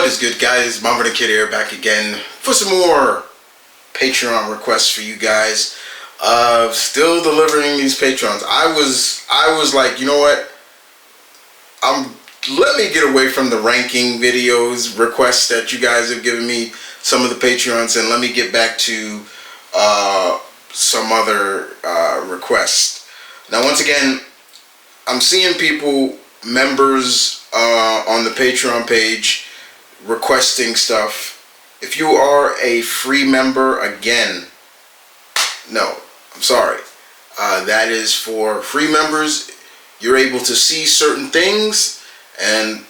What is good, guys? M.V.K here, back again for some more Patreon requests for you guys. Still delivering these Patrons. I was like, you know what? Let me get away from the ranking videos requests that you guys have given me, some of the Patreons, and let me get back to some other requests. Now, once again, I'm seeing people, members on the Patreon page, requesting stuff. If you are a free member, again, no, I'm sorry. That is for free members. You're able to see certain things and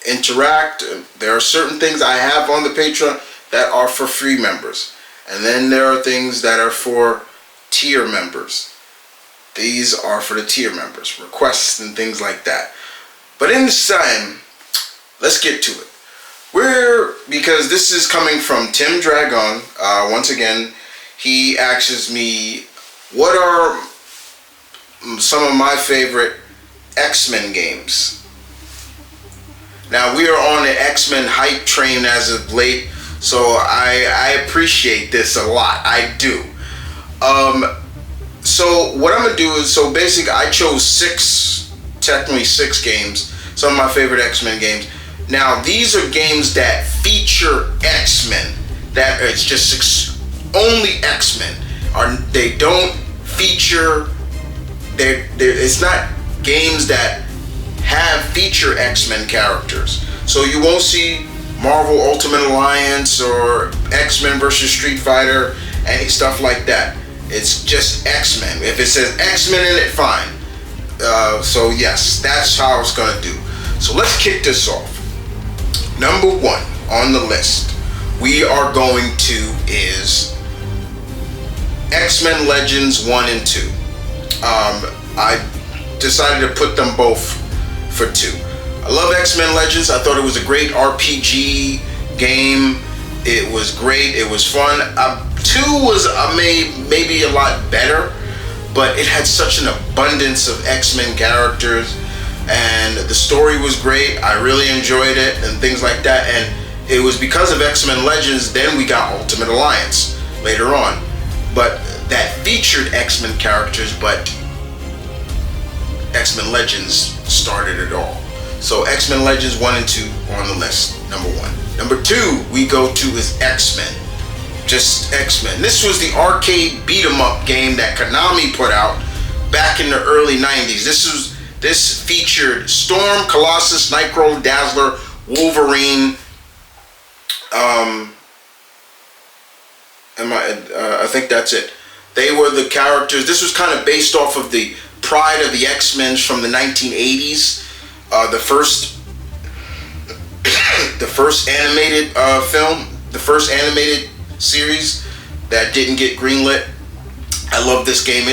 interact. There are certain things I have on the Patreon that are for free members. And then there are things that are for tier members. These are for the tier members, requests and things like that. But in this time, let's get to it. Because this is coming from Tim Dragon. Once again, he asks me, what are some of my favorite X-Men games? Now, we are on the X-Men hype train as of late, so I appreciate this a lot. I do. So what I'm going to do is, so basically I chose technically six games, some of my favorite X-Men games. Now, these are games that feature X-Men. That it's just only X-Men. They don't feature. It's not games that feature X-Men characters. So you won't see Marvel Ultimate Alliance or X-Men versus Street Fighter, any stuff like that. It's just X-Men. If it says X-Men in it, fine. So yes, that's how it's gonna do. So let's kick this off. Number one on the list we are going to is XMen Legends 1 and 2. I decided to put them both for 2. I love XMen Legends. I thought it was a great RPG game. It was great. It was fun. 2 was maybe a lot better, but it had such an abundance of X-Men characters, and the story was great. I really enjoyed it and things like that. And it was because of X-Men Legends, then we got Ultimate Alliance later on. But that featured X-Men characters, but X-Men Legends started it all. So X-Men Legends 1 and 2 on the list, number 1. Number 2 we go to is X-Men. Just X-Men. This was the arcade beat-em-up game that Konami put out back in the early 90s. This featured Storm, Colossus, Nightcrawler, Dazzler, Wolverine. I think that's it. They were the characters. This was kind of based off of the Pride of the X-Men from the 1980s. The first animated film, the first animated series that didn't get greenlit. I love this game.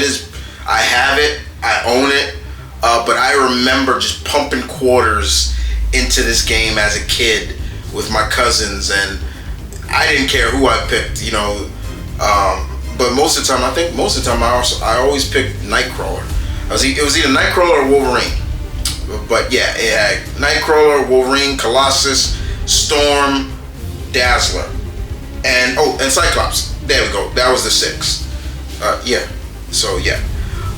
I have it. I own it. But I remember just pumping quarters into this game as a kid with my cousins, and I didn't care who I picked, you know. But most of the time, I always picked Nightcrawler. It was either Nightcrawler or Wolverine. But yeah, it had Nightcrawler, Wolverine, Colossus, Storm, Dazzler, and Cyclops. There we go. That was the 6. Yeah. So yeah.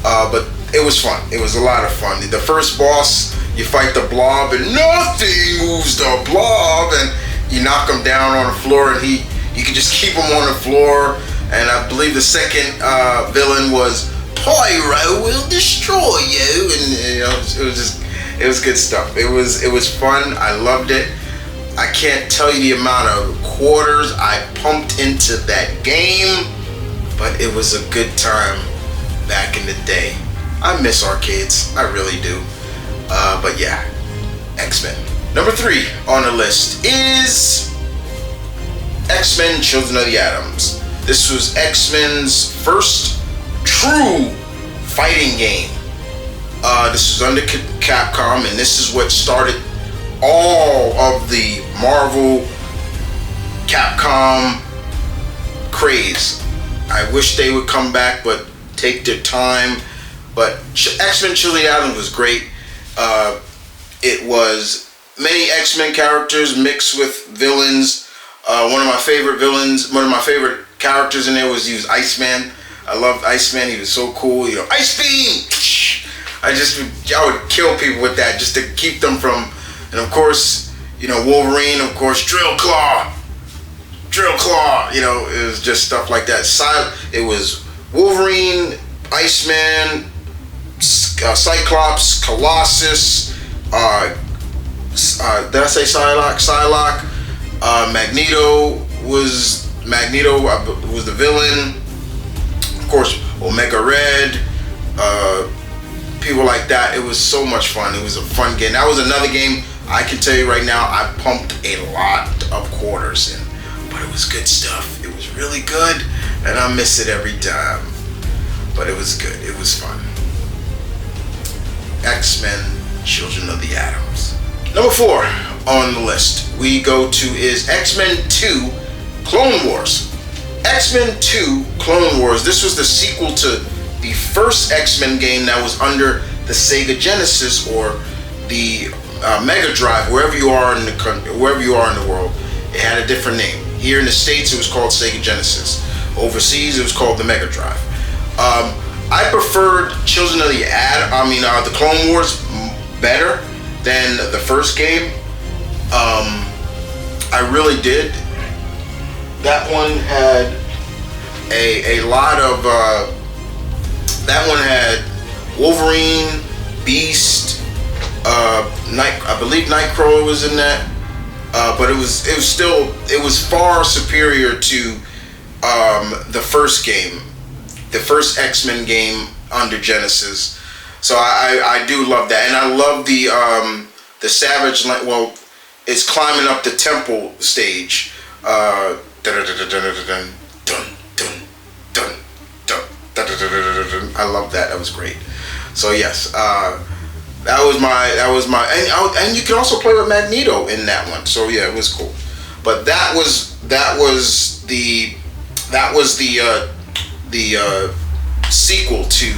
But it was fun. It was a lot of fun. The first boss, you fight the Blob, and nothing moves the Blob, and you knock him down on the floor, and you can just keep him on the floor. And I believe the second villain was Pyro will destroy you, and you know, it was good stuff. It was fun. I loved it. I can't tell you the amount of quarters I pumped into that game, but it was a good time back in the day. I miss arcades. I really do. But yeah, X-Men. Number 3 on the list is X-Men Children of the Atoms. This was X-Men's first true fighting game. This was under Capcom, and this is what started all of the Marvel Capcom craze. I wish they would come back, but take their time. But X-Men Children of the Atoms was great. It was many X-Men characters mixed with villains. One of my favorite characters in there was Iceman. I loved Iceman. He was so cool. You know, Ice Beam. I would kill people with that just to keep them from. And of course, you know, Wolverine. Of course, Drill Claw. You know, it was just stuff like that. It was Wolverine, Iceman, Cyclops, Colossus. Did I say Psylocke? Magneto was the villain. Of course, Omega Red. People like that. It was so much fun. It was a fun game. That was another game I can tell you right now. I pumped a lot of quarters in, but it was good stuff. It was really good, and I miss it every time. But it was good. It was fun. X-Men: Children of the Atoms. Number 4 on the list we go to is X-Men 2: Clone Wars. X-Men 2: Clone Wars. This was the sequel to the first X-Men game that was under the Sega Genesis or the Mega Drive. Wherever you are in the world, it had a different name. Here in the States, it was called Sega Genesis. Overseas, it was called the Mega Drive. I preferred the Clone Wars better than the first game. I really did. That one had a lot of. That one had Wolverine, Beast, I believe Nightcrawler was in that. But it was far superior to the first game, the first X-Men game under Genesis. So I do love that, and I love the Savage. Well, it's climbing up the temple stage. I love that. That was great. So yes, that was my, and you can also play with Magneto in that one. So yeah, it was cool. But that was the sequel to,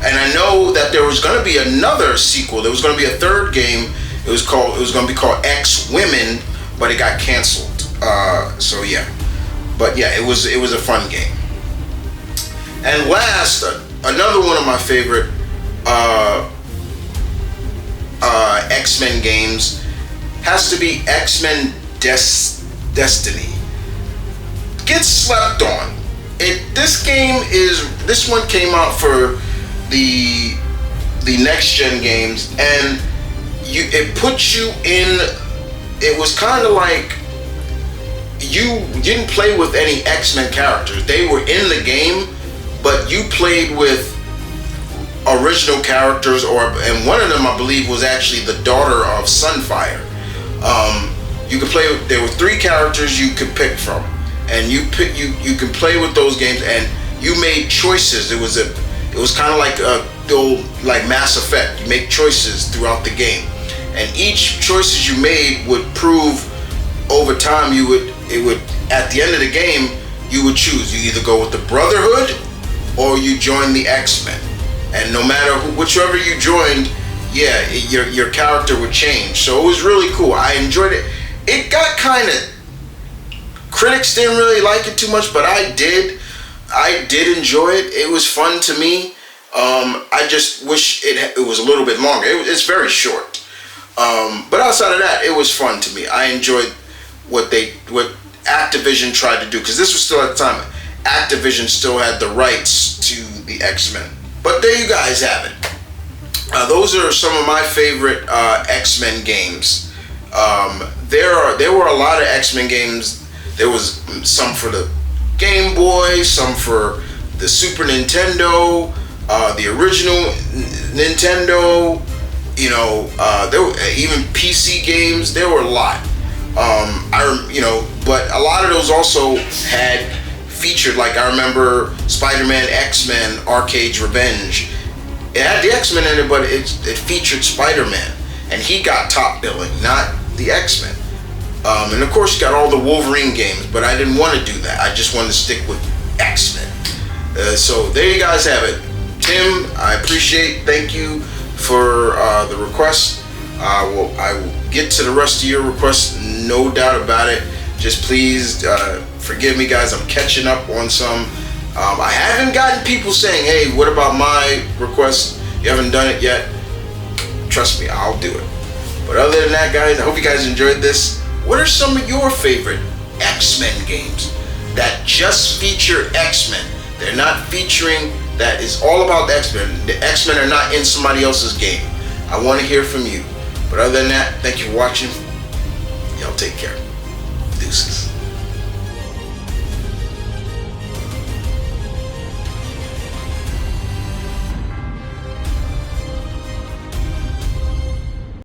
and I know that there was going to be another sequel. There was going to be a third game. It was going to be called XWomen, but it got canceled. So yeah, but yeah, it was a fun game. And last, another one of my favorite X-Men games has to be XMen Des Destiny. Gets slept on. This one came out for the next gen games, and it puts you in. It was kind of like you didn't play with any X-Men characters. They were in the game, but you played with original characters, and one of them I believe was actually the daughter of Sunfire. You could play. There were 3 characters you could pick from, and you can play with those games, and you made choices. It was kind of like the old Mass Effect. You make choices throughout the game, and each choices you made would prove over time. It would at the end of the game you would choose. You either go with the Brotherhood or you join the X-Men, and no matter whichever you joined, yeah, your character would change. So it was really cool. I enjoyed it. It got kind of, critics didn't really like it too much, but I did enjoy it. It was fun to me. I just wish it was a little bit longer. It's very short. But outside of that, it was fun to me. I enjoyed what Activision tried to do, because this was still at the time Activision still had the rights to the X-Men. But there you guys have it. Those are some of my favorite X-Men games. There were a lot of X-Men games. There was some for the Game Boy, some for the Super Nintendo, the original Nintendo. There were even PC games. There were a lot. But a lot of those also had featured, like I remember Spider-Man X-Men Arcade's Revenge. It had the X-Men in it, but it featured Spider-Man, and he got top billing, not the X-Men. And of course, you got all the Wolverine games, but I didn't want to do that. I just wanted to stick with X-Men. So there you guys have it. Tim, thank you for the request. I will get to the rest of your requests, no doubt about it. Just please forgive me, guys. I'm catching up on some. I haven't gotten people saying, hey, what about my request? You haven't done it yet. Trust me, I'll do it. But other than that, guys, I hope you guys enjoyed this. What are some of your favorite X-Men games that just feature X-Men? They're not featuring, that is all about the X-Men. The X-Men are not in somebody else's game. I want to hear from you. But other than that, thank you for watching. Y'all take care. Deuces.